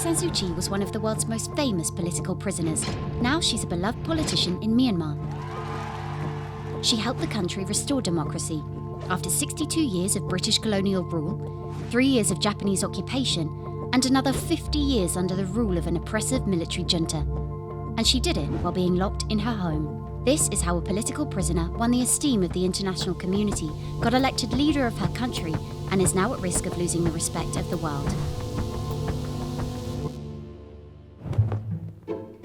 San Suu Kyi was one of the world's most famous political prisoners. Now she's a beloved politician in Myanmar. She helped the country restore democracy. After 62 years of British colonial rule, 3 years of Japanese occupation, and another 50 years under the rule of an oppressive military junta. And she did it while being locked in her home. This is how a political prisoner won the esteem of the international community, got elected leader of her country, and is now at risk of losing the respect of the world.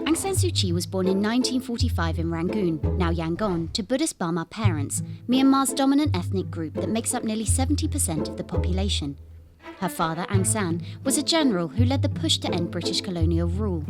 Aung San Suu Kyi was born in 1945 in Rangoon, now Yangon, to Buddhist Burma parents, Myanmar's dominant ethnic group that makes up nearly 70% of the population. Her father, Aung San, was a general who led the push to end British colonial rule.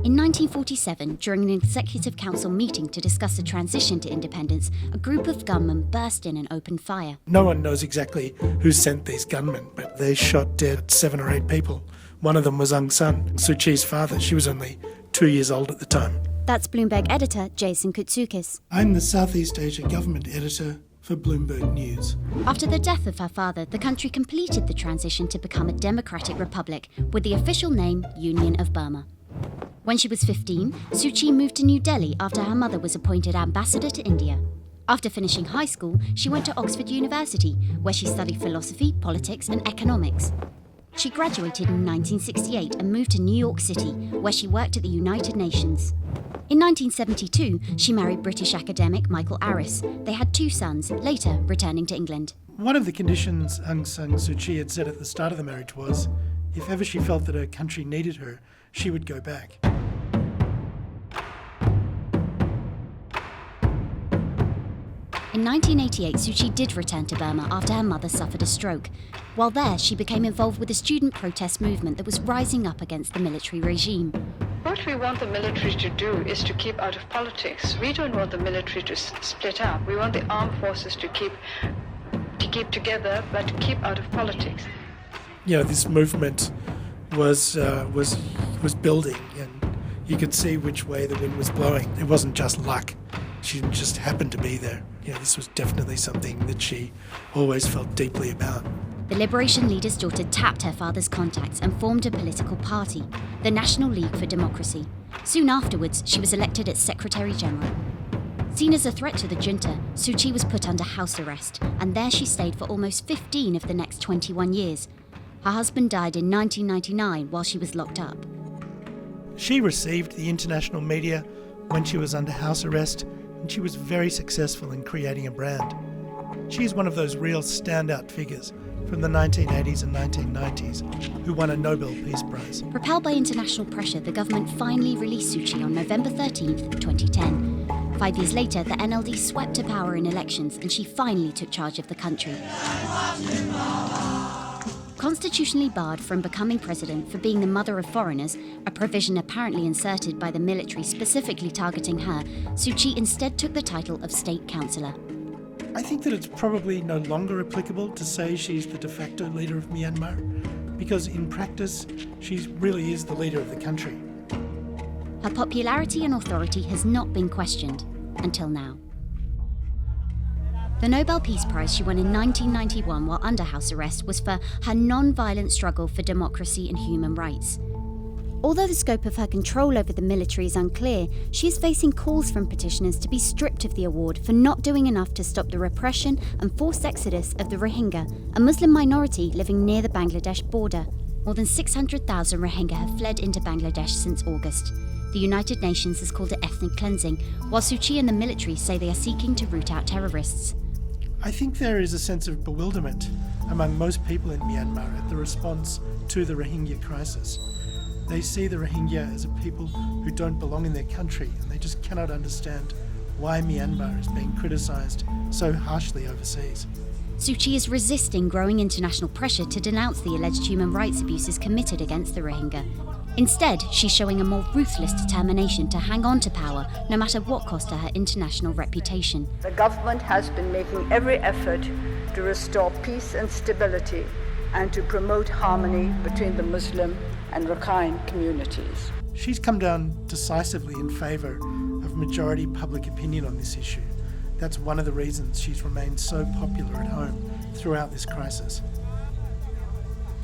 In 1947, during an Executive Council meeting to discuss the transition to independence, a group of gunmen burst in and opened fire. No one knows exactly who sent these gunmen, but they shot dead 7 or 8 people. One of them was Aung San Suu Kyi's father. She was only 2 years old at the time. That's Bloomberg editor Jason Koutsoukis. I'm the Southeast Asia government editor for Bloomberg News. After the death of her father, the country completed the transition to become a democratic republic with the official name Union of Burma. When she was 15, Suu Kyi moved to New Delhi after her mother was appointed ambassador to India. After finishing high school, she went to Oxford University, where she studied philosophy, politics, and economics. She graduated in 1968 and moved to New York City, where she worked at the United Nations. In 1972, she married British academic Michael Arris. They had 2 sons, later returning to England. One of the conditions Aung San Suu Kyi had said at the start of the marriage was, if ever she felt that her country needed her, she would go back. In 1988, Suu Kyi did return to Burma after her mother suffered a stroke. While there, she became involved with a student protest movement that was rising up against the military regime. What we want the military to do is to keep out of politics. We don't want the military to split up. We want the armed forces to keep together, but to keep out of politics. You know, this movement was building, and you could see which way the wind was blowing. It wasn't just luck. She just happened to be there. You know, this was definitely something that she always felt deeply about. The Liberation leader's daughter tapped her father's contacts and formed a political party, the National League for Democracy. Soon afterwards, she was elected as Secretary General. Seen as a threat to the junta, Suu Kyi was put under house arrest, and there she stayed for almost 15 of the next 21 years. Her husband died in 1999 while she was locked up. She received the international media when she was under house arrest, and she was very successful in creating a brand. She's one of those real standout figures from the 1980s and 1990s who won a Nobel Peace Prize. Propelled by international pressure, the government finally released Suu Kyi on November 13, 2010. 5 years later, the NLD swept to power in elections and she finally took charge of the country. Constitutionally barred from becoming president for being the mother of foreigners, a provision apparently inserted by the military specifically targeting her, Suu Kyi instead took the title of State Councillor. I think that it's probably no longer applicable to say she's the de facto leader of Myanmar, because in practice, she really is the leader of the country. Her popularity and authority has not been questioned, until now. The Nobel Peace Prize she won in 1991 while under house arrest was for her non-violent struggle for democracy and human rights. Although the scope of her control over the military is unclear, she is facing calls from petitioners to be stripped of the award for not doing enough to stop the repression and forced exodus of the Rohingya, a Muslim minority living near the Bangladesh border. More than 600,000 Rohingya have fled into Bangladesh since August. The United Nations has called it ethnic cleansing, while Suu Kyi and the military say they are seeking to root out terrorists. I think there is a sense of bewilderment among most people in Myanmar at the response to the Rohingya crisis. They see the Rohingya as a people who don't belong in their country, and they just cannot understand why Myanmar is being criticised so harshly overseas. Suu Kyi is resisting growing international pressure to denounce the alleged human rights abuses committed against the Rohingya. Instead, she's showing a more ruthless determination to hang on to power, no matter what cost to her international reputation. The government has been making every effort to restore peace and stability and to promote harmony between the Muslim and Rakhine communities. She's come down decisively in favour of majority public opinion on this issue. That's one of the reasons she's remained so popular at home throughout this crisis.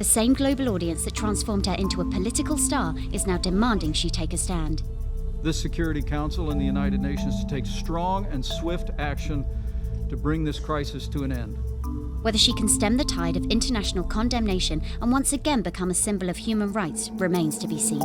The same global audience that transformed her into a political star is now demanding she take a stand. This Security Council and the United Nations to take strong and swift action to bring this crisis to an end. Whether she can stem the tide of international condemnation and once again become a symbol of human rights remains to be seen.